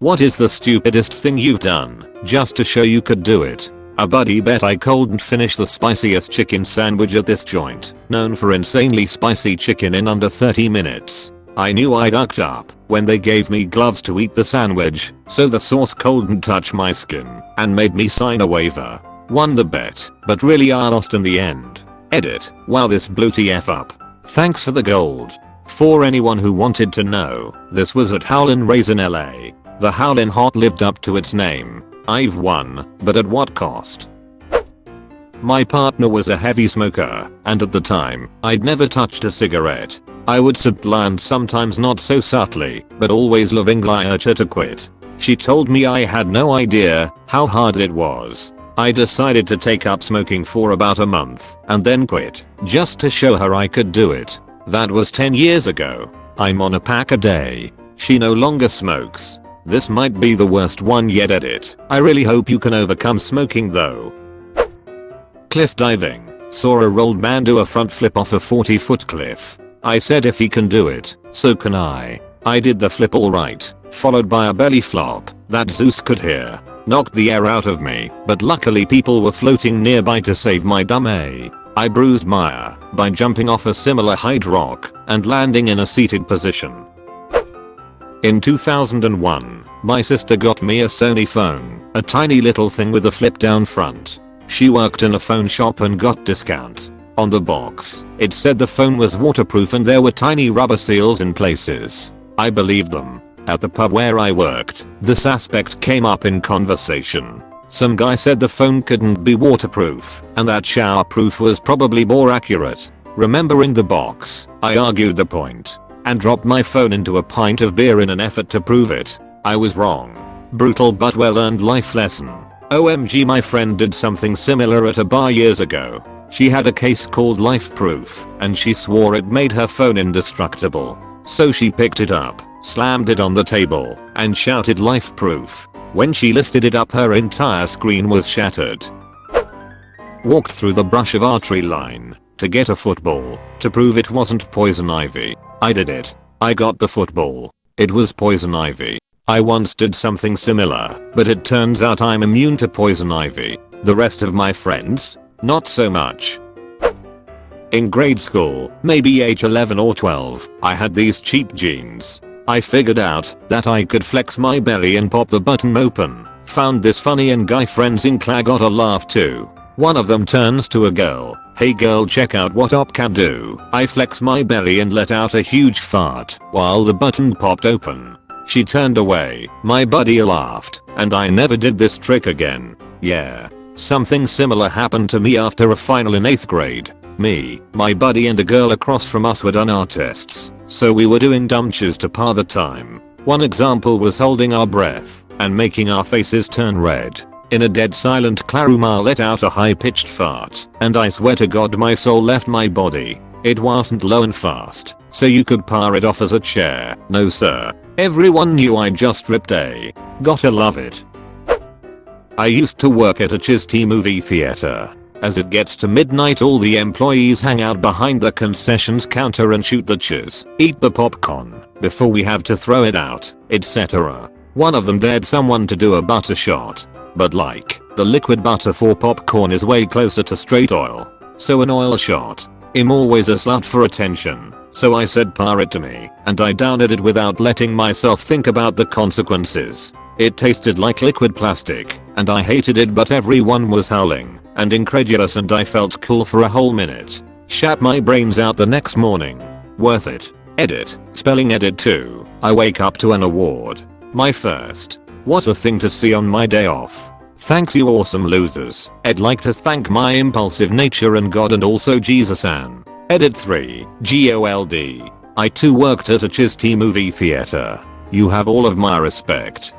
What is the stupidest thing you've done just to show you could do it? A buddy bet I couldn't finish the spiciest chicken sandwich at this joint, known for insanely spicy chicken in under 30 minutes. I knew I ducked up when they gave me gloves to eat the sandwich, so the sauce couldn't touch my skin, and made me sign a waiver. Won the bet, but really I lost in the end. Edit. Wow, this blew TF up. Thanks for the gold. For anyone who wanted to know, this was at Howlin' Rays in LA. The Howlin' Hot lived up to its name. I've won, but at what cost? My partner was a heavy smoker, and at the time, I'd never touched a cigarette. I would supplant sometimes not so subtly, but always lovingly urge her to quit. She told me I had no idea how hard it was. I decided to take up smoking for about a month, and then quit, just to show her I could do it. That was 10 years ago. I'm on a pack a day. She no longer smokes. This might be the worst one yet. Edit. I really hope you can overcome smoking though. Cliff diving. Saw a rolled man do a front flip off a 40-foot cliff. I said if he can do it, so can I. I did the flip alright, followed by a belly flop that Zeus could hear. Knocked the air out of me, but luckily people were floating nearby to save my dumb A. I bruised Maya by jumping off a similar height rock and landing in a seated position. In 2001, my sister got me a Sony phone, a tiny little thing with a flip down front. She worked in a phone shop and got discount. On the box, it said the phone was waterproof and there were tiny rubber seals in places. I believed them. At the pub where I worked, this aspect came up in conversation. Some guy said the phone couldn't be waterproof and that showerproof was probably more accurate. Remembering the box, I argued the point and dropped my phone into a pint of beer in an effort to prove it. I was wrong. Brutal but well earned life lesson. OMG, my friend did something similar at a bar years ago. She had a case called Life Proof and she swore it made her phone indestructible. So she picked it up, slammed it on the table, and shouted Life Proof. When she lifted it up her entire screen was shattered. Walked through the brush of archery line to get a football to prove it wasn't poison ivy. I did it. I got the football. It was poison ivy. I once did something similar, but it turns out I'm immune to poison ivy. The rest of my friends? Not so much. In grade school, maybe age 11 or 12, I had these cheap jeans. I figured out that I could flex my belly and pop the button open. Found this funny and guy friends in class got a laugh too. One of them turns to a girl. Hey girl, check out what op can do. I flex my belly and let out a huge fart while the button popped open. She turned away, my buddy laughed, and I never did this trick again. Yeah. Something similar happened to me after a final in 8th grade. Me, my buddy and a girl across from us were done our tests, so we were doing dumches to par the time. One example was holding our breath and making our faces turn red. In a dead silent Claruma let out a high-pitched fart, and I swear to God my soul left my body. It wasn't low and fast, so you could par it off as a chair. No sir. Everyone knew I just ripped a. Gotta love it. I used to work at a Chisty movie theater. As it gets to midnight all the employees hang out behind the concessions counter and shoot the chiz, eat the popcorn, before we have to throw it out, etc. One of them dared someone to do a butter shot. But like, the liquid butter for popcorn is way closer to straight oil. So an oil shot. I'm always a slut for attention. So I said par it to me, and I downed it without letting myself think about the consequences. It tasted like liquid plastic, and I hated it, but everyone was howling and incredulous and I felt cool for a whole minute. Shat my brains out the next morning. Worth it. Edit. Spelling edit 2. I wake up to an award. My first. What a thing to see on my day off. Thanks you awesome losers. I'd like to thank my impulsive nature and God and also Jesus and. Edit 3. GOLD. I too worked at a Chisty movie theater. You have all of my respect.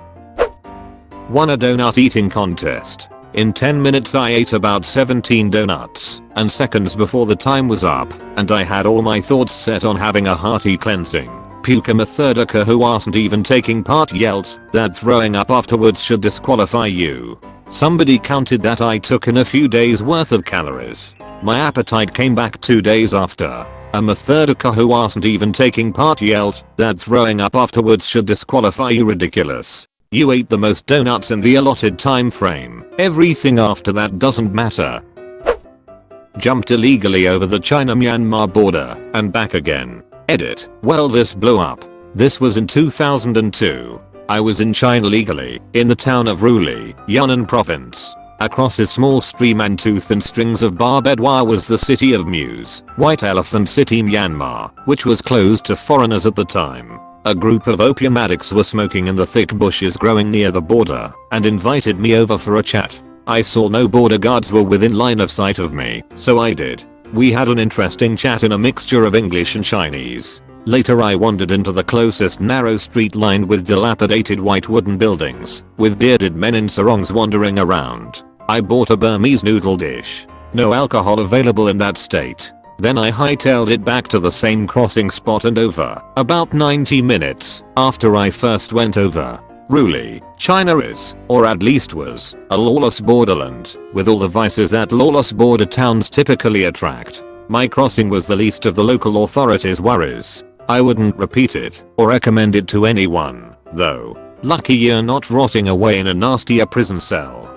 Won a donut eating contest. In 10 minutes I ate about 17 donuts, and seconds before the time was up, and I had all my thoughts set on having a hearty cleansing. Puka Methodika who wasn't even taking part yelled that throwing up afterwards should disqualify you. Somebody counted that I took in a few days worth of calories. My appetite came back 2 days after. A Methodika who wasn't even taking part yelled that throwing up afterwards should disqualify you. Ridiculous. You ate the most donuts in the allotted time frame. Everything after that doesn't matter. Jumped illegally over the China-Myanmar border and back again. Edit. Well, this blew up. This was in 2002. I was in China legally, in the town of Ruli, Yunnan province. Across a small stream and tooth and strings of barbed wire was the city of Muse, White Elephant City, Myanmar, which was closed to foreigners at the time. A group of opium addicts were smoking in the thick bushes growing near the border and invited me over for a chat. I saw no border guards were within line of sight of me, so I did. We had an interesting chat in a mixture of English and Chinese. Later I wandered into the closest narrow street lined with dilapidated white wooden buildings, with bearded men in sarongs wandering around. I bought a Burmese noodle dish. No alcohol available in that state. Then I hightailed it back to the same crossing spot and over. About 90 minutes after I first went over. Ruli, China is, or at least was, a lawless borderland, with all the vices that lawless border towns typically attract. My crossing was the least of the local authorities' worries. I wouldn't repeat it, or recommend it to anyone, though. Lucky you're not rotting away in a nastier prison cell.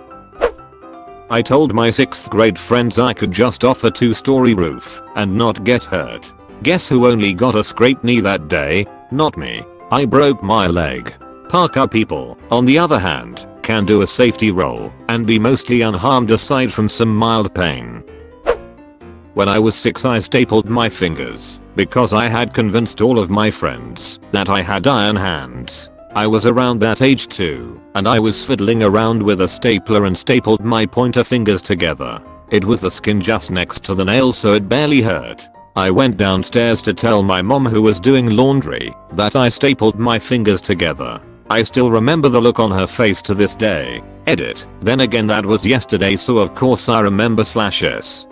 I told my 6th grade friends I could just off a 2-story roof and not get hurt. Guess who only got a scraped knee that day? Not me. I broke my leg. Parkour people, on the other hand, can do a safety roll and be mostly unharmed aside from some mild pain. When I was 6 I stapled my fingers because I had convinced all of my friends that I had iron hands. I was around that age too, and I was fiddling around with a stapler and stapled my pointer fingers together. It was the skin just next to the nails so it barely hurt. I went downstairs to tell my mom, who was doing laundry, that I stapled my fingers together. I still remember the look on her face to this day. Edit. Then again that was yesterday so of course I remember /s.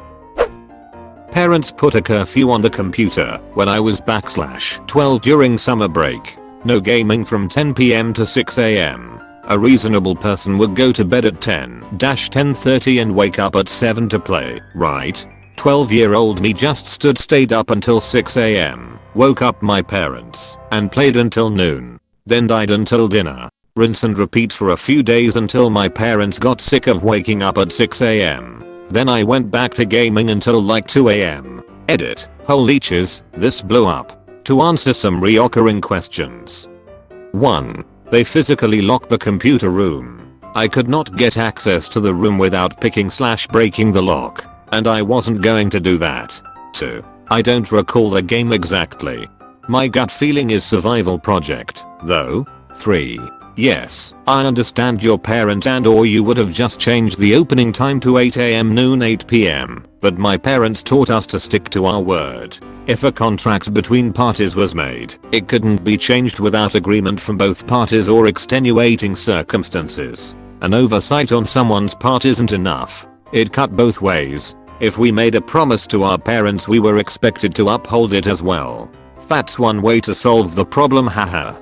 Parents put a curfew on the computer when I was /12 during summer break. No gaming from 10 PM to 6 AM. A reasonable person would go to bed at 10-10:30 and wake up at 7 to play, right? 12-year-old me just stayed up until 6 AM, woke up my parents, and played until noon. Then died until dinner. Rinse and repeat for a few days until my parents got sick of waking up at 6 AM. Then I went back to gaming until like 2 AM. Edit. Holy cheese, this blew up. To answer some reoccurring questions. 1. They physically locked the computer room. I could not get access to the room without picking/breaking the lock, and I wasn't going to do that. 2. I don't recall the game exactly. My gut feeling is survival project, though. 3. Yes, I understand your parent and or you would have just changed the opening time to 8 AM noon 8 PM, but my parents taught us to stick to our word. If a contract between parties was made, it couldn't be changed without agreement from both parties or extenuating circumstances. An oversight on someone's part isn't enough. It cut both ways. If we made a promise to our parents, we were expected to uphold it as well. That's one way to solve the problem, haha.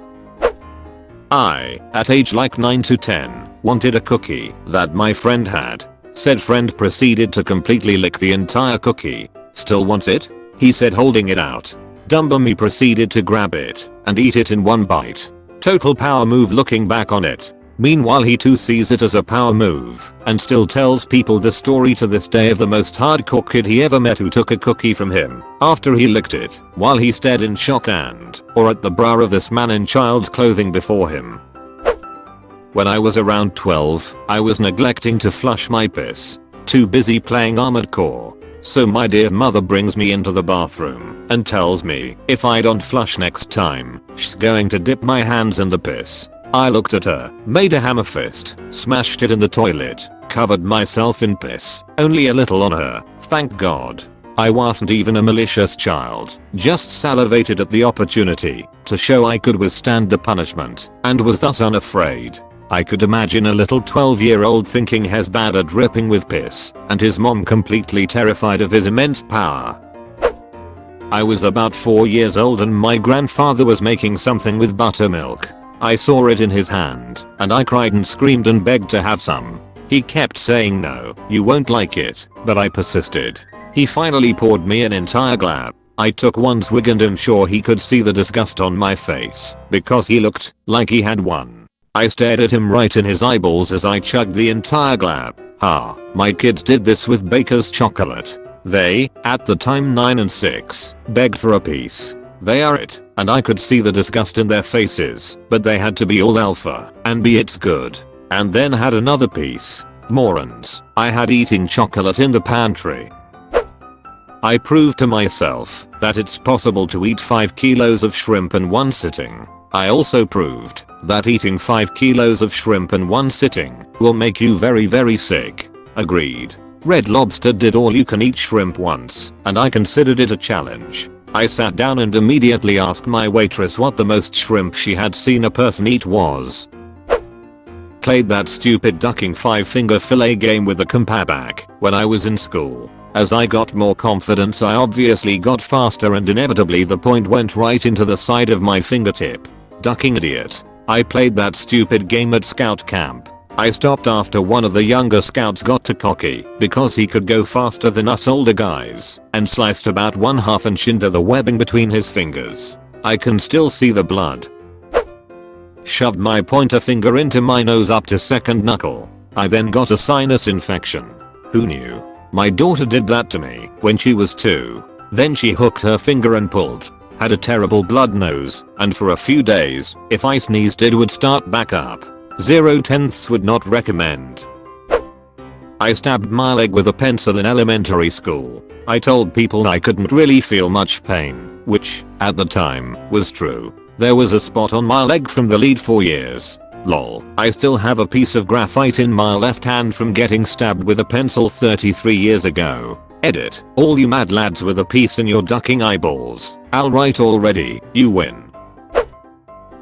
I, at age like 9 to 10, wanted a cookie that my friend had. Said friend proceeded to completely lick the entire cookie. Still want it? He said, holding it out. Dumber me proceeded to grab it and eat it in one bite. Total power move looking back on it. Meanwhile he too sees it as a power move and still tells people the story to this day of the most hardcore kid he ever met who took a cookie from him after he licked it while he stared in shock and or at the bra of this man in child's clothing before him. When I was around 12, I was neglecting to flush my piss. Too busy playing Armored Core. So my dear mother brings me into the bathroom and tells me if I don't flush next time, she's going to dip my hands in the piss. I looked at her, made a hammer fist, smashed it in the toilet, covered myself in piss, only a little on her, thank God. I wasn't even a malicious child, just salivated at the opportunity to show I could withstand the punishment and was thus unafraid. I could imagine a little 12-year-old thinking he's bad at dripping with piss and his mom completely terrified of his immense power. I was about 4 years old and my grandfather was making something with buttermilk. I saw it in his hand and I cried and screamed and begged to have some. He kept saying no, you won't like it, but I persisted. He finally poured me an entire glab. I took one swig and I'm sure he could see the disgust on my face because he looked like he had won. I stared at him right in his eyeballs as I chugged the entire glab. My kids did this with Baker's chocolate. They, at the time 9 and 6, begged for a piece. They are it, and I could see the disgust in their faces, but they had to be all alpha, and be it's good. And then had another piece. Morons, I had eating chocolate in the pantry. I proved to myself that it's possible to eat 5 kilos of shrimp in one sitting. I also proved that eating 5 kilos of shrimp in one sitting will make you very sick. Agreed. Red Lobster did all you can eat shrimp once, and I considered it a challenge. I sat down and immediately asked my waitress what the most shrimp she had seen a person eat was. Played that stupid ducking 5-finger fillet game with the compaback when I was in school. As I got more confidence I obviously got faster and inevitably the point went right into the side of my fingertip. Ducking idiot. I played that stupid game at scout camp. I stopped after one of the younger scouts got too cocky because he could go faster than us older guys and sliced about 1/2 inch into the webbing between his fingers. I can still see the blood. Shoved my pointer finger into my nose up to second knuckle. I then got a sinus infection. Who knew? My daughter did that to me when she was 2. Then she hooked her finger and pulled. Had a terrible blood nose, and for a few days, if I sneezed it would start back up. 0/10 would not recommend. I stabbed my leg with a pencil in elementary school. I told people I couldn't really feel much pain, which, at the time, was true. There was a spot on my leg from the lead for years. Lol. I still have a piece of graphite in my left hand from getting stabbed with a pencil 33 years ago. Edit. All you mad lads with a piece in your ducking eyeballs. I'll write already, you win.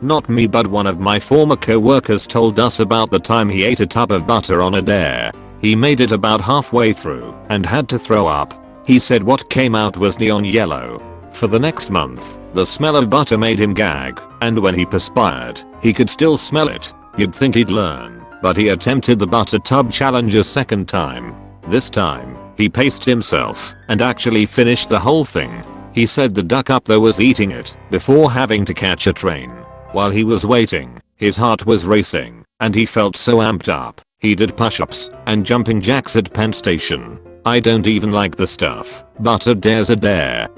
Not me but one of my former co-workers told us about the time he ate a tub of butter on a dare. He made it about halfway through and had to throw up. He said what came out was neon yellow. For the next month, the smell of butter made him gag, and when he perspired, he could still smell it. You'd think he'd learn, but he attempted the butter tub challenge a second time. This time, he paced himself and actually finished the whole thing. He said the duck up there was eating it before having to catch a train. While he was waiting, his heart was racing, and he felt so amped up, he did push-ups and jumping jacks at Penn Station. I don't even like the stuff, but a dare's a dare.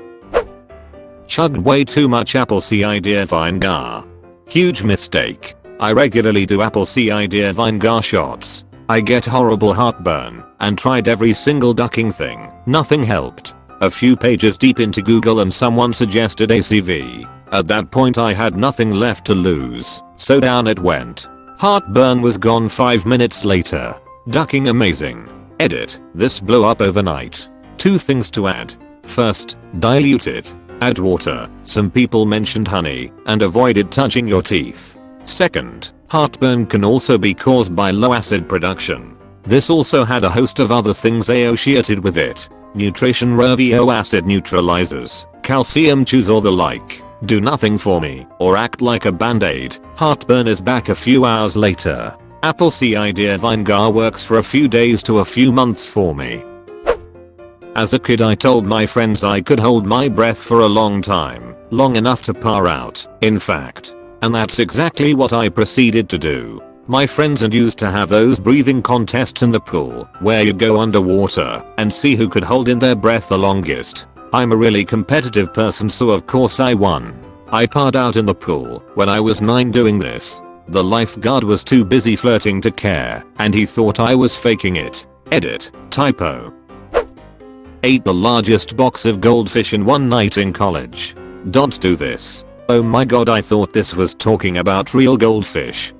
Chugged way too much apple cider vinegar. Huge mistake. I regularly do apple cider vinegar shots. I get horrible heartburn and tried every single ducking thing. Nothing helped. A few pages deep into Google and someone suggested ACV. At that point I had nothing left to lose, so down it went. Heartburn was gone 5 minutes later. Ducking amazing. Edit. This blew up overnight. 2 things to add. First, dilute it. Add water. Some people mentioned honey and avoided touching your teeth. Second, heartburn can also be caused by low acid production. This also had a host of other things associated with it. Nutrition RVO acid neutralizers, calcium chews or the like. Do nothing for me or act like a band-aid. Heartburn is back a few hours later. Apple cider vinegar works for a few days to a few months for me. As a kid I told my friends I could hold my breath for a long time, long enough to par out, in fact. And that's exactly what I proceeded to do. My friends and used to have those breathing contests in the pool, where you go underwater and see who could hold in their breath the longest. I'm a really competitive person so of course I won. I parred out in the pool when I was 9 doing this. The lifeguard was too busy flirting to care, and he thought I was faking it. Edit. Typo. Ate the largest box of goldfish in one night in college. Don't do this. Oh my god, I thought this was talking about real goldfish.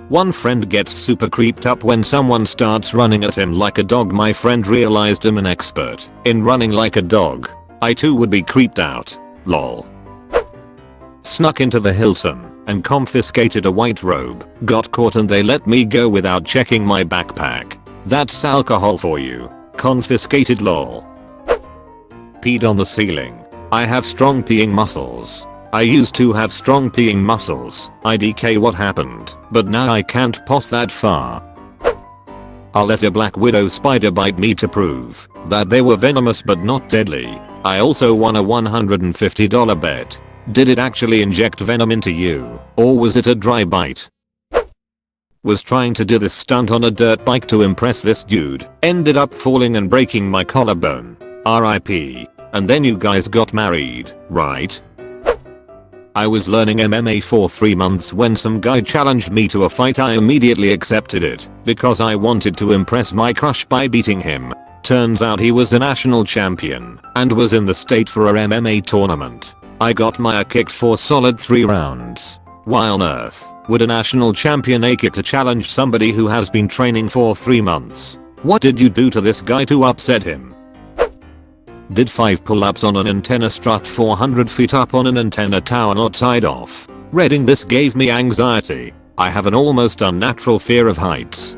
One friend gets super creeped up when someone starts running at him like a dog. My friend realized I'm an expert in running like a dog. I too would be creeped out. Lol. Snuck into the Hilton and confiscated a white robe. Got caught and they let me go without checking my backpack. That's alcohol for you. Confiscated lol. Peed on the ceiling. I have strong peeing muscles. I used to have strong peeing muscles. IDK what happened, but now I can't pos that far. I'll let a black widow spider bite me to prove that they were venomous but not deadly. I also won a $150 bet. Did it actually inject venom into you, or was it a dry bite? Was trying to do this stunt on a dirt bike to impress this dude. Ended up falling and breaking my collarbone. RIP. And then you guys got married, right? I was learning MMA for 3 months when some guy challenged me to a fight. I immediately accepted it because I wanted to impress my crush by beating him. Turns out he was a national champion and was in the state for a MMA tournament. I got my ass kicked for solid 3 rounds. Why on earth would a national champion ass kick to challenge somebody who has been training for 3 months? What did you do to this guy to upset him? Did 5 pull-ups on an antenna strut 400 feet up on an antenna tower not tied off. Reading this gave me anxiety. I have an almost unnatural fear of heights.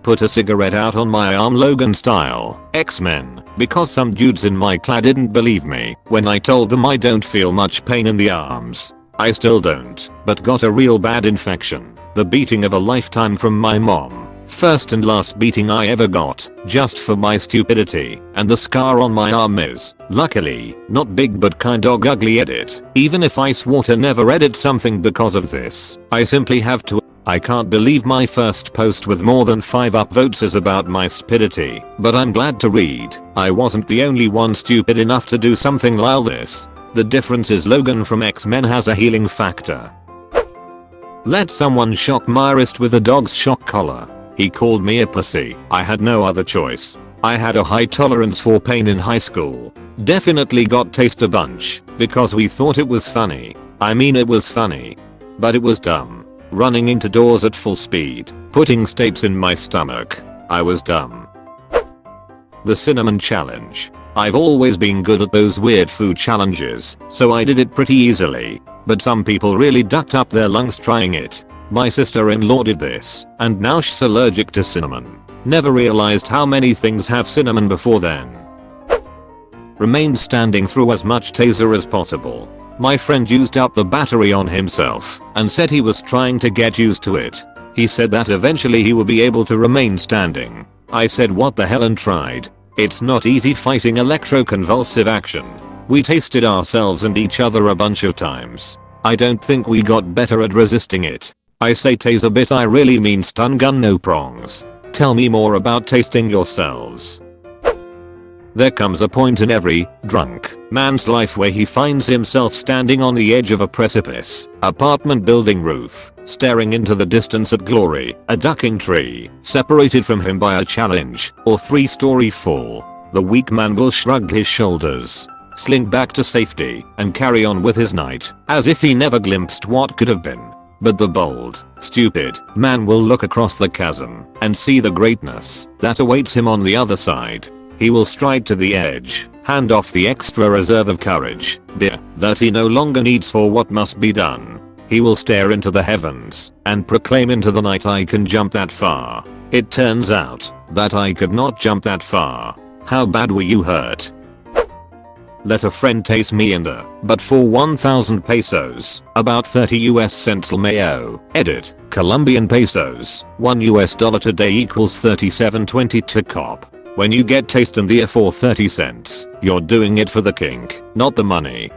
Put a cigarette out on my arm Logan style, X-Men, because some dudes in my class didn't believe me when I told them I don't feel much pain in the arms. I still don't, but got a real bad infection. The beating of a lifetime from my mom. First and last beating I ever got, just for my stupidity, and the scar on my arm is, luckily, not big but kinda ugly. Edit. Even if I swore to never edit something because of this, I simply have to. I can't believe my first post with more than 5 upvotes is about my stupidity, but I'm glad to read, I wasn't the only one stupid enough to do something like this. The difference is Logan from X-Men has a healing factor. Let someone shock my wrist with a dog's shock collar. He called me a pussy. I had no other choice. I had a high tolerance for pain in high school. Definitely got tased a bunch because we thought it was funny. I mean it was funny. But it was dumb. Running into doors at full speed. Putting staples in my stomach. I was dumb. The cinnamon challenge. I've always been good at those weird food challenges, so I did it pretty easily. But some people really ducked up their lungs trying it. My sister-in-law did this, and now she's allergic to cinnamon. Never realized how many things have cinnamon before then. Remained standing through as much taser as possible. My friend used up the battery on himself and said he was trying to get used to it. He said that eventually he would be able to remain standing. I said what the hell and tried. It's not easy fighting electroconvulsive action. We tasted ourselves and each other a bunch of times. I don't think we got better at resisting it. I say taser bit, I really mean stun gun, no prongs. Tell me more about tasting yourselves. There comes a point in every drunk man's life where he finds himself standing on the edge of a precipice, apartment building roof, staring into the distance at glory, a ducking tree, separated from him by a challenge, or 3-story fall. The weak man will shrug his shoulders, slink back to safety, and carry on with his night, as if he never glimpsed what could have been. But the bold, stupid man will look across the chasm and see the greatness that awaits him on the other side. He will stride to the edge, hand off the extra reserve of courage, dear, that he no longer needs for what must be done. He will stare into the heavens and proclaim into the night, I can jump that far. It turns out that I could not jump that far. How bad were you hurt? Let a friend taste me in the but for 1,000 pesos, about 30 US cents mayo. Edit. Colombian pesos, $1 today equals 37.22 cop. When you get taste in the for 30 cents, you're doing it for the kink, not the money.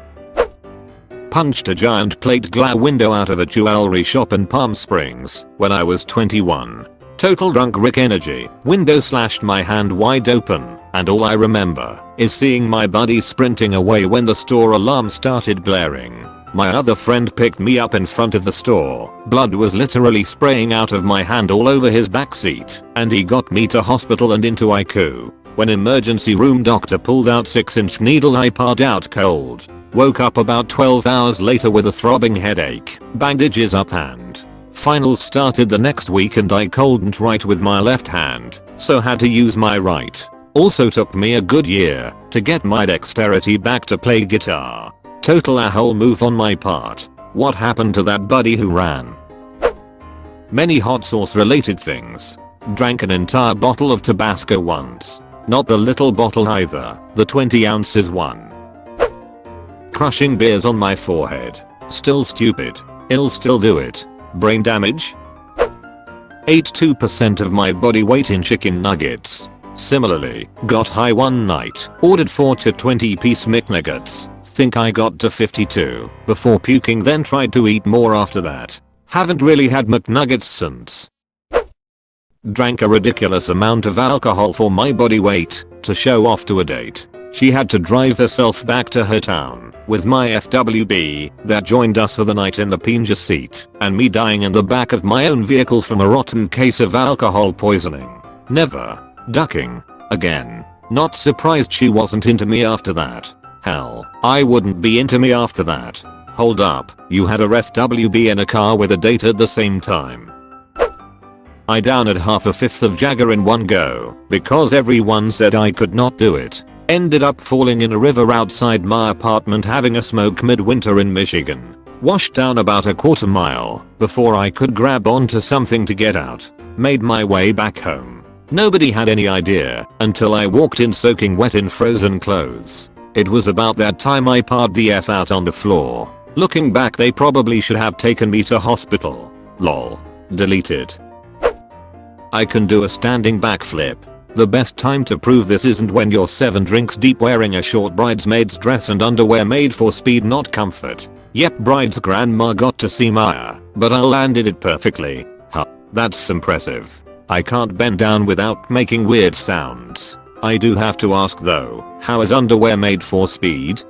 Punched a giant plate glass window out of a jewelry shop in Palm Springs when I was 21. Total drunk Rick energy. Window slashed my hand wide open, and all I remember is seeing my buddy sprinting away when the store alarm started blaring. My other friend picked me up in front of the store. Blood was literally spraying out of my hand all over his backseat, and he got me to hospital and into ICU. When emergency room doctor pulled out 6-inch needle, I passed out cold. Woke up about 12 hours later with a throbbing headache, bandages up hand. Finals started the next week and I couldn't write with my left hand, so had to use my right. Also took me a good year to get my dexterity back to play guitar. Total a whole move on my part. What happened to that buddy who ran? Many hot sauce related things. Drank an entire bottle of Tabasco once. Not the little bottle either, the 20 ounces one. Crushing beers on my forehead. Still stupid. I'll still do it. Brain damage? Ate 2% of my body weight in chicken nuggets. Similarly, got high one night, ordered 4 to 20 piece McNuggets. Think I got to 52 before puking, then tried to eat more after that. Haven't really had McNuggets since. Drank a ridiculous amount of alcohol for my body weight to show off to a date. She had to drive herself back to her town with my FWB that joined us for the night in the passenger seat and me dying in the back of my own vehicle from a rotten case of alcohol poisoning. Never. Ducking. Again. Not surprised she wasn't into me after that. Hell, I wouldn't be into me after that. Hold up, you had a FWB in a car with a date at the same time. I downed half a fifth of Jagger in one go because everyone said I could not do it. Ended up falling in a river outside my apartment having a smoke midwinter in Michigan. Washed down about a quarter mile before I could grab onto something to get out. Made my way back home. Nobody had any idea until I walked in soaking wet in frozen clothes. It was about that time I passed the F out on the floor. Looking back, they probably should have taken me to hospital. Lol. Deleted. I can do a standing backflip. The best time to prove this isn't when you're 7 drinks deep wearing a short bridesmaid's dress and underwear made for speed not comfort. Yep, bride's grandma got to see Maya, but I landed it perfectly. Huh, that's impressive. I can't bend down without making weird sounds. I do have to ask though, how is underwear made for speed?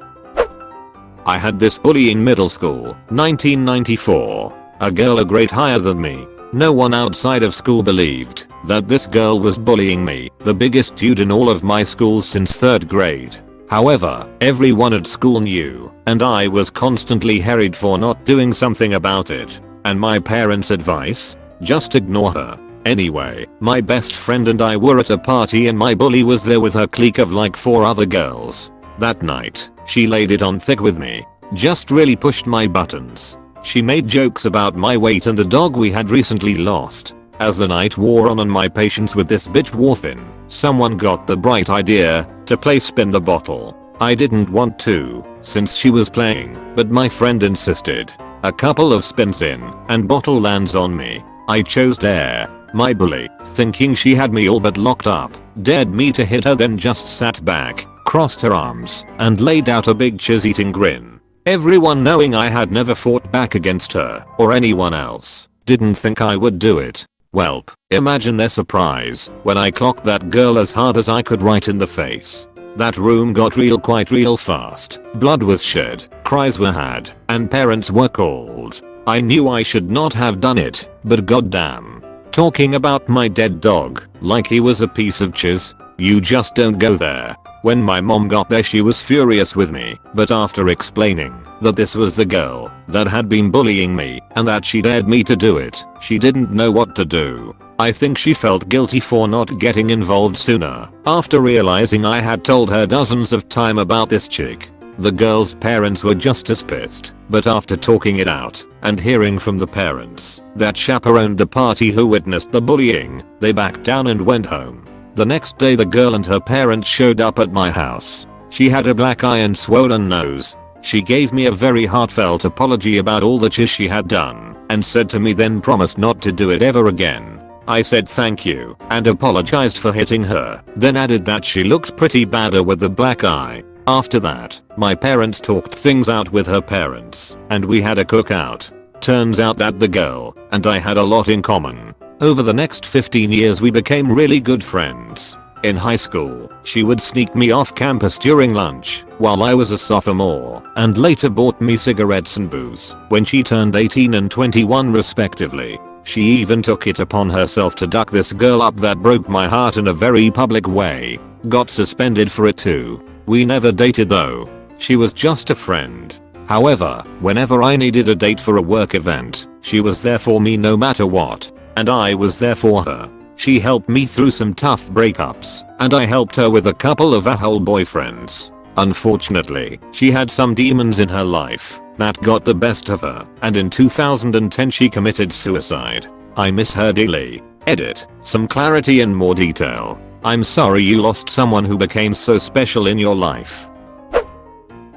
I had this bully in middle school, 1994. A girl a grade higher than me. No one outside of school believed that this girl was bullying me, the biggest dude in all of my school since 3rd grade. However, everyone at school knew, and I was constantly harried for not doing something about it. And my parents' advice? Just ignore her. Anyway, my best friend and I were at a party and my bully was there with her clique of like 4 other girls. That night, she laid it on thick with me. Just really pushed my buttons. She made jokes about my weight and the dog we had recently lost. As the night wore on and my patience with this bitch wore thin, someone got the bright idea to play spin the bottle. I didn't want to, since she was playing, but my friend insisted. A couple of spins in, and bottle lands on me. I chose dare. My bully, thinking she had me all but locked up, dared me to hit her, then just sat back, crossed her arms, and laid out a big cheese-eating grin. Everyone, knowing I had never fought back against her or anyone else, didn't think I would do it. Welp, imagine their surprise when I clocked that girl as hard as I could right in the face. That room got real quite real fast. Blood was shed, cries were had, and parents were called. I knew I should not have done it, but goddamn. Talking about my dead dog like he was a piece of cheese. You just don't go there. When my mom got there, she was furious with me, but after explaining that this was the girl that had been bullying me and that she dared me to do it, she didn't know what to do. I think she felt guilty for not getting involved sooner after realizing I had told her dozens of times about this chick. The girl's parents were just as pissed, but after talking it out and hearing from the parents that chaperoned the party who witnessed the bullying, they backed down and went home. The next day the girl and her parents showed up at my house. She had a black eye and swollen nose. She gave me a very heartfelt apology about all the shit she had done and said to me then promised not to do it ever again. I said thank you and apologized for hitting her, then added that she looked pretty badder with the black eye. After that, my parents talked things out with her parents and we had a cookout. Turns out that the girl and I had a lot in common. Over the next 15 years we became really good friends. In high school, she would sneak me off campus during lunch while I was a sophomore and later bought me cigarettes and booze when she turned 18 and 21 respectively. She even took it upon herself to duck this girl up that broke my heart in a very public way. Got suspended for it too. We never dated though. She was just a friend. However, whenever I needed a date for a work event, she was there for me no matter what. And I was there for her. She helped me through some tough breakups, and I helped her with a couple of a-hole boyfriends. Unfortunately, she had some demons in her life that got the best of her, and in 2010 she committed suicide. I miss her dearly. Edit. Some clarity and more detail. I'm sorry you lost someone who became so special in your life.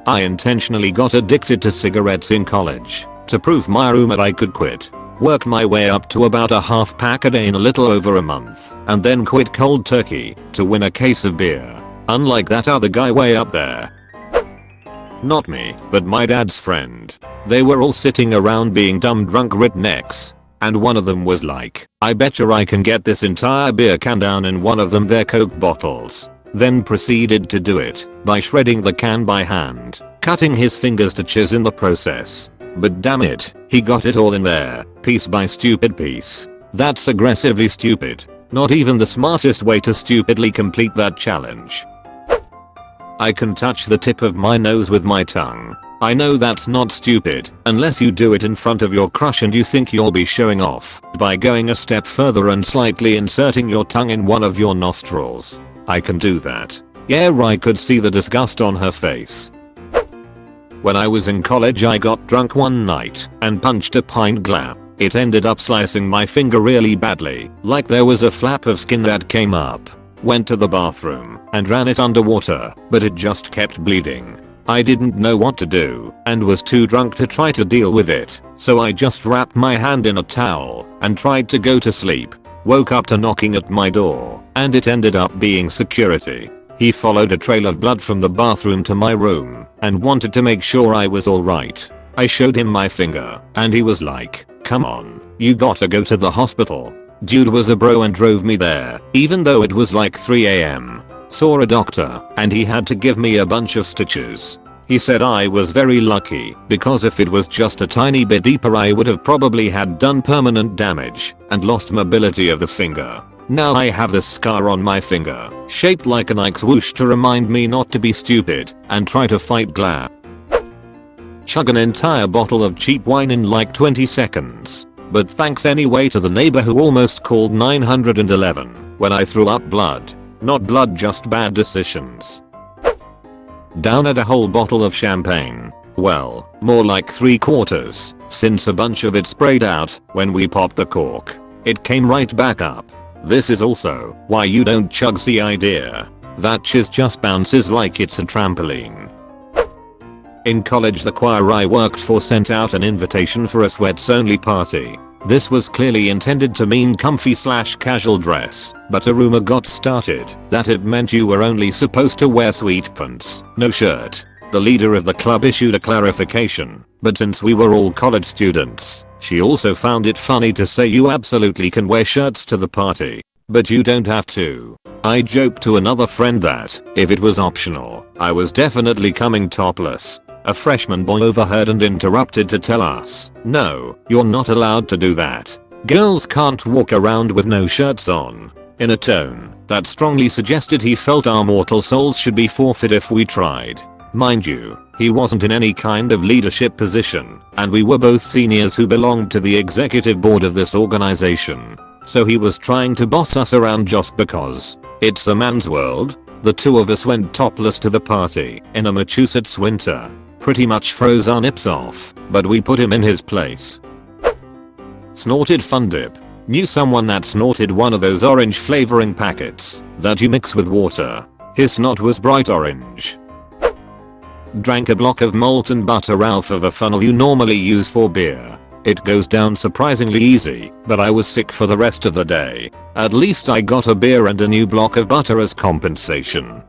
I intentionally got addicted to cigarettes in college to prove my roommate I could quit. Worked my way up to about a half pack a day in a little over a month, and then quit cold turkey to win a case of beer. Unlike that other guy way up there. Not me, but my dad's friend. They were all sitting around being dumb drunk rednecks. And one of them was like, I betcha I can get this entire beer can down in one of them their Coke bottles. Then proceeded to do it by shredding the can by hand, cutting his fingers to chiz in the process. But damn it, he got it all in there, piece by stupid piece. That's aggressively stupid. Not even the smartest way to stupidly complete that challenge. I can touch the tip of my nose with my tongue. I know that's not stupid, unless you do it in front of your crush and you think you'll be showing off by going a step further and slightly inserting your tongue in one of your nostrils. I can do that. Yeah, I could see the disgust on her face. When I was in college I got drunk one night and punched a pint glass. It ended up slicing my finger really badly, like there was a flap of skin that came up. Went to the bathroom and ran it underwater, but it just kept bleeding. I didn't know what to do and was too drunk to try to deal with it, so I just wrapped my hand in a towel and tried to go to sleep. Woke up to knocking at my door, and it ended up being security. He followed a trail of blood from the bathroom to my room and wanted to make sure I was alright. I showed him my finger and he was like, come on, you gotta go to the hospital. Dude was a bro and drove me there, even though it was like 3 AM. Saw a doctor and he had to give me a bunch of stitches. He said I was very lucky because if it was just a tiny bit deeper I would have probably had done permanent damage and lost mobility of the finger. Now I have this scar on my finger, shaped like an Ike's whoosh to remind me not to be stupid and try to fight glare. Chug an entire bottle of cheap wine in like 20 seconds. But thanks anyway to the neighbor who almost called 911 when I threw up blood. Not blood, just bad decisions. Down at a whole bottle of champagne. Well, more like 3/4, since a bunch of it sprayed out when we popped the cork. It came right back up. This is also why you don't chug the idea. That chiz just bounces like it's a trampoline. In college the choir I worked for sent out an invitation for a sweats only party. This was clearly intended to mean comfy/casual dress, but a rumor got started that it meant you were only supposed to wear sweat pants, no shirt. The leader of the club issued a clarification, but since we were all college students, she also found it funny to say you absolutely can wear shirts to the party, but you don't have to. I joked to another friend that, if it was optional, I was definitely coming topless. A freshman boy overheard and interrupted to tell us, no, you're not allowed to do that. Girls can't walk around with no shirts on. In a tone that strongly suggested he felt our mortal souls should be forfeit if we tried. Mind you, he wasn't in any kind of leadership position, and we were both seniors who belonged to the executive board of this organization. So he was trying to boss us around just because. It's a man's world. The two of us went topless to the party in a Massachusetts winter. Pretty much froze our nips off, but we put him in his place. Snorted fun dip. Knew someone that snorted one of those orange flavoring packets that you mix with water. His snot was bright orange. Drank a block of molten butter out of a funnel you normally use for beer. It goes down surprisingly easy, but I was sick for the rest of the day. At least I got a beer and a new block of butter as compensation.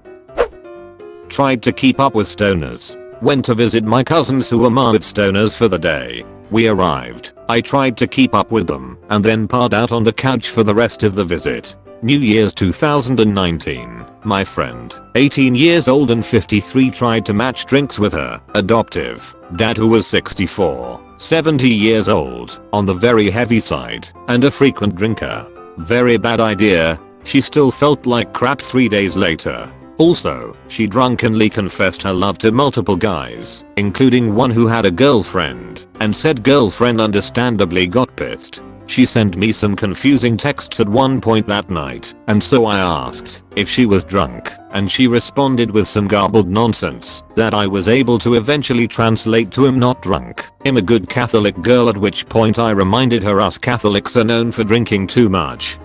Tried to keep up with stoners. Went to visit my cousins who were with stoners for the day. We arrived. I tried to keep up with them and then passed out on the couch for the rest of the visit. New Year's 2019. My friend, 18 years old and 53, tried to match drinks with her adoptive dad who was 64, 70 years old, on the very heavy side, and a frequent drinker. Very bad idea. She still felt like crap 3 days later. Also, she drunkenly confessed her love to multiple guys, including one who had a girlfriend, and said girlfriend understandably got pissed. She sent me some confusing texts at one point that night, and so I asked if she was drunk, and she responded with some garbled nonsense that I was able to eventually translate to "I'm not drunk, I'm a good Catholic girl," at which point I reminded her us Catholics are known for drinking too much.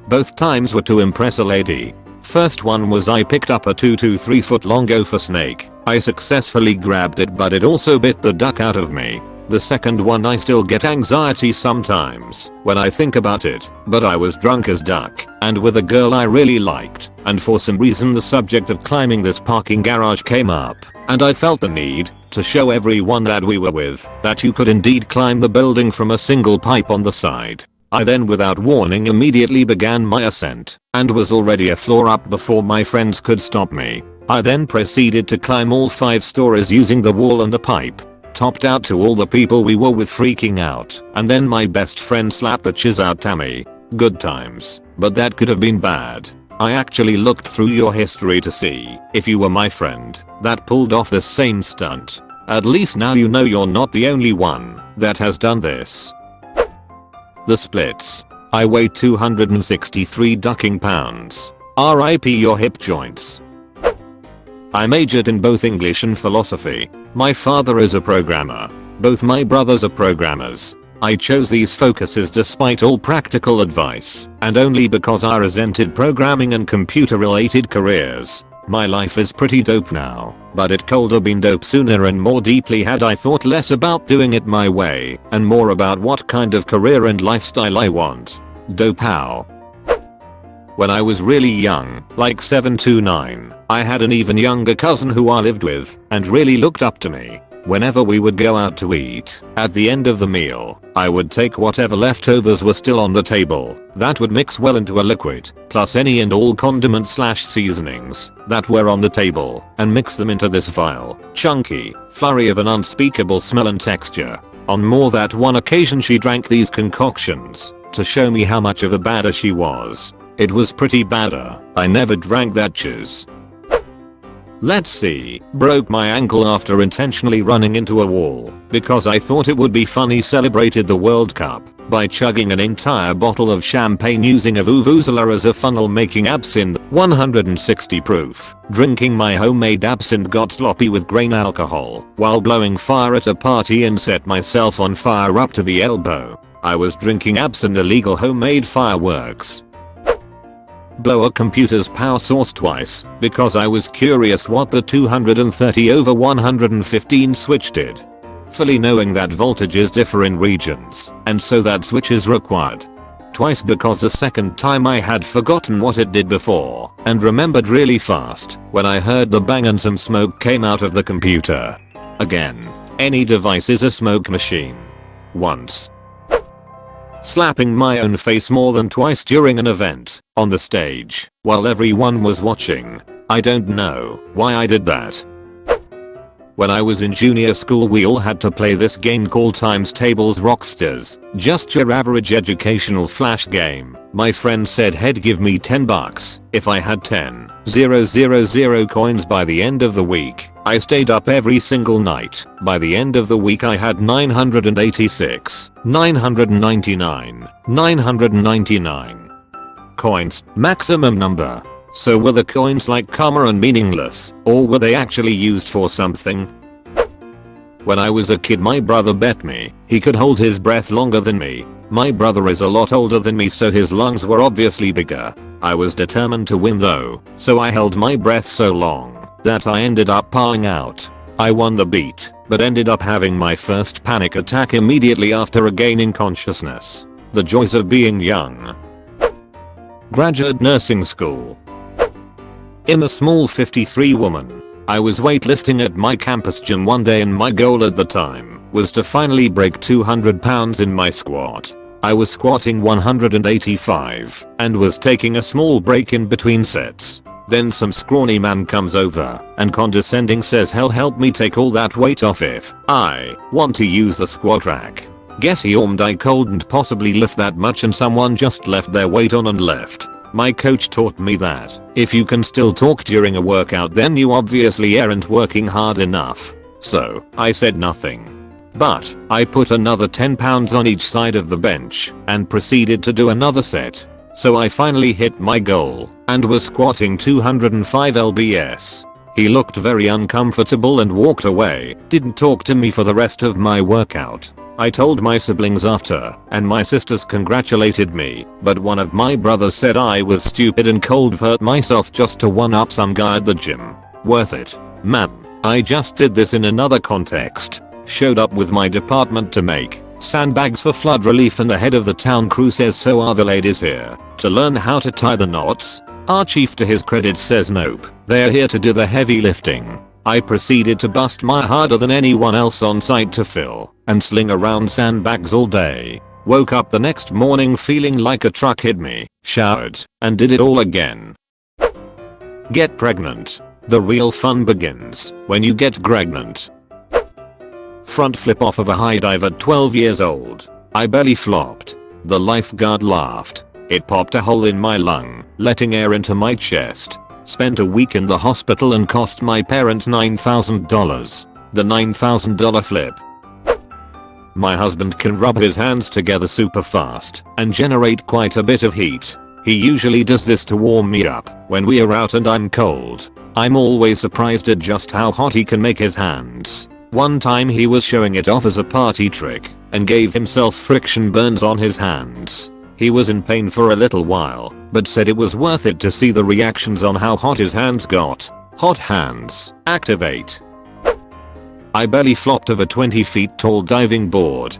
Both times were to impress a lady. First one was I picked up a 2 to 3 foot long gopher snake. I successfully grabbed it, but it also bit the duck out of me. The second one I still get anxiety sometimes when I think about it, but I was drunk as duck and with a girl I really liked, and for some reason the subject of climbing this parking garage came up. and I felt the need to show everyone that we were with that you could indeed climb the building from a single pipe on the side. I then without warning immediately began my ascent and was already a floor up before my friends could stop me. I then proceeded to climb all 5 stories using the wall and the pipe. Topped out to all the people we were with freaking out, and then my best friend slapped the chiz out Tammy. Good times, but that could have been bad. I actually looked through your history to see if you were my friend that pulled off the same stunt. At least now you know you're not the only one that has done this. The splits. I weigh 263 ducking pounds. RIP your hip joints. I majored in both English and philosophy. My father is a programmer. Both my brothers are programmers. I chose these focuses despite all practical advice, and only because I resented programming and computer related careers. My life is pretty dope now, but it could have been dope sooner and more deeply had I thought less about doing it my way, and more about what kind of career and lifestyle I want. Dope how? When I was really young, like 7 to 9, I had an even younger cousin who I lived with, and really looked up to me. Whenever we would go out to eat, at the end of the meal, I would take whatever leftovers were still on the table, that would mix well into a liquid, plus any and all condiments/seasonings that were on the table, and mix them into this vile, chunky flurry of an unspeakable smell and texture. On more than one occasion she drank these concoctions to show me how much of a badder she was. It was pretty badder. I never drank that chiz. Let's see, broke my ankle after intentionally running into a wall because I thought it would be funny. Celebrated the World Cup by chugging an entire bottle of champagne using a vuvuzela as a funnel, making absinthe 160 proof. Drinking my homemade absinthe, got sloppy with grain alcohol while blowing fire at a party and set myself on fire up to the elbow. I was drinking absinthe, illegal homemade fireworks. Blow a computer's power source twice because I was curious what the 230/115 switch did. Fully knowing that voltages differ in regions, and so that switch is required. Twice because the second time I had forgotten what it did before and remembered really fast when I heard the bang and some smoke came out of the computer. Again, any device is a smoke machine. Once. Slapping my own face more than twice during an event on the stage while everyone was watching. I don't know why I did that. When I was in junior school we all had to play this game called Times Tables Rockstars, just your average educational flash game. My friend said he'd give me $10 if I had 10,000 coins by the end of the week. I stayed up every single night. By the end of the week I had 986, 999, 999 coins, maximum number. So were the coins like comma and meaningless, or were they actually used for something? When I was a kid my brother bet me he could hold his breath longer than me. My brother is a lot older than me so his lungs were obviously bigger. I was determined to win though, so I held my breath so long that I ended up passing out. I won the beat, but ended up having my first panic attack immediately after regaining consciousness. The joys of being young. Graduate nursing school. I'm a small 53 woman. I was weightlifting at my campus gym one day and my goal at the time was to finally break 200 pounds in my squat. I was squatting 185 and was taking a small break in between sets. Then some scrawny man comes over and condescending says he'll help me take all that weight off if I want to use the squat rack. Guess he assumed I couldn't possibly lift that much and someone just left their weight on and left. My coach taught me that if you can still talk during a workout then you obviously aren't working hard enough. So I said nothing. But I put another 10 pounds on each side of the bench and proceeded to do another set. So I finally hit my goal and was squatting 205 lbs. He looked very uncomfortable and walked away, didn't talk to me for the rest of my workout. I told my siblings after, and my sisters congratulated me, but one of my brothers said I was stupid and cold hurt myself just to one up some guy at the gym. Worth it. Man, I just did this in another context. Showed up with my department to make sandbags for flood relief and the head of the town crew says so are the ladies here to learn how to tie the knots? Our chief to his credit says nope, they're here to do the heavy lifting. I proceeded to bust my harder than anyone else on site to fill and sling around sandbags all day. Woke up the next morning feeling like a truck hit me, showered, and did it all again. Get pregnant. The real fun begins when you get pregnant. Front flip off of a high dive at 12 years old. I belly flopped. The lifeguard laughed. It popped a hole in my lung, letting air into my chest. Spent a week in the hospital and cost my parents $9,000. The $9,000 flip. My husband can rub his hands together super fast and generate quite a bit of heat. He usually does this to warm me up when we are out and I'm cold. I'm always surprised at just how hot he can make his hands. One time he was showing it off as a party trick and gave himself friction burns on his hands. He was in pain for a little while, but said it was worth it to see the reactions on how hot his hands got. Hot hands, activate. I belly flopped of a 20 feet tall diving board.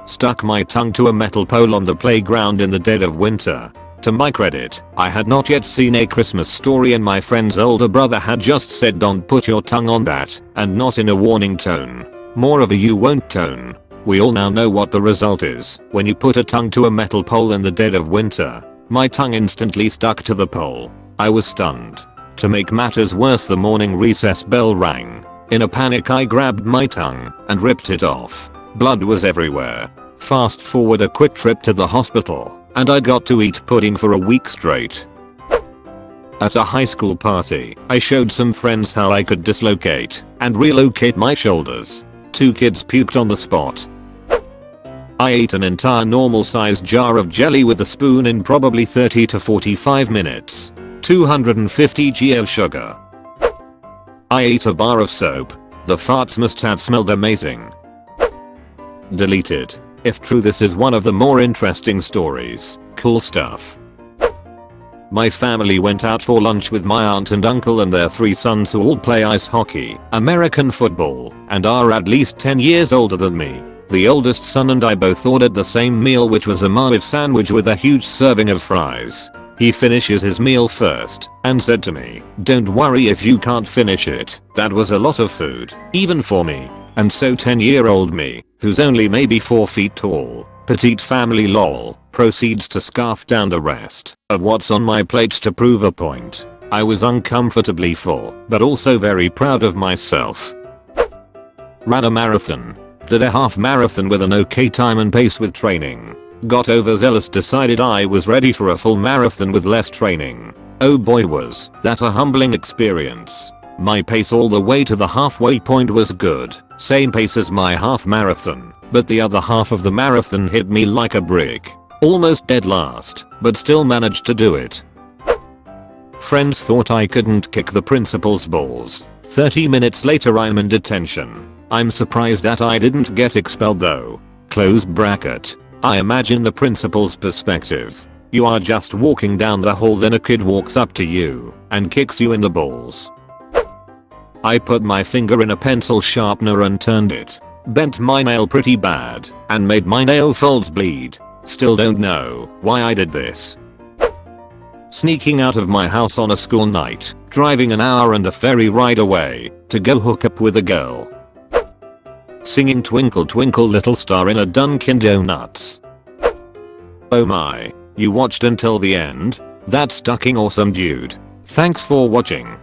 Stuck my tongue to a metal pole on the playground in the dead of winter. To my credit, I had not yet seen A Christmas Story and my friend's older brother had just said don't put your tongue on that, and not in a warning tone. More of a you won't tone. We all now know what the result is when you put a tongue to a metal pole in the dead of winter. My tongue instantly stuck to the pole. I was stunned. To make matters worse, the morning recess bell rang. In a panic I grabbed my tongue and ripped it off. Blood was everywhere. Fast forward a quick trip to the hospital, and I got to eat pudding for a week straight. At a high school party, I showed some friends how I could dislocate and relocate my shoulders. 2 kids puked on the spot. I ate an entire normal sized jar of jelly with a spoon in probably 30 to 45 minutes. 250 g of sugar. I ate a bar of soap. The farts must have smelled amazing. Deleted. If true, this is one of the more interesting stories. Cool stuff. My family went out for lunch with my aunt and uncle and their 3 sons who all play ice hockey, American football, and are at least 10 years older than me. The oldest son and I both ordered the same meal, which was a Marv sandwich with a huge serving of fries. He finishes his meal first and said to me, "Don't worry if you can't finish it. That was a lot of food, even for me." And so 10-year-old me, who's only maybe 4 feet tall, petite family lol, proceeds to scarf down the rest of what's on my plate to prove a point. I was uncomfortably full, but also very proud of myself. Ran a marathon. Did a half marathon with an okay time and pace with training. Got overzealous, decided I was ready for a full marathon with less training. Oh boy, was that a humbling experience. My pace all the way to the halfway point was good, same pace as my half marathon, but the other half of the marathon hit me like a brick. Almost dead last, but still managed to do it. Friends thought I couldn't kick the principal's balls. 30 minutes later I'm in detention. I'm surprised that I didn't get expelled though. Close bracket. I imagine the principal's perspective. You are just walking down the hall, then a kid walks up to you and kicks you in the balls. I put my finger in a pencil sharpener and turned it. Bent my nail pretty bad and made my nail folds bleed. Still don't know why I did this. Sneaking out of my house on a school night, driving an hour and a ferry ride away to go hook up with a girl. Singing Twinkle Twinkle Little Star in a Dunkin' Donuts. Oh my, you watched until the end? That's fucking awesome, dude. Thanks for watching.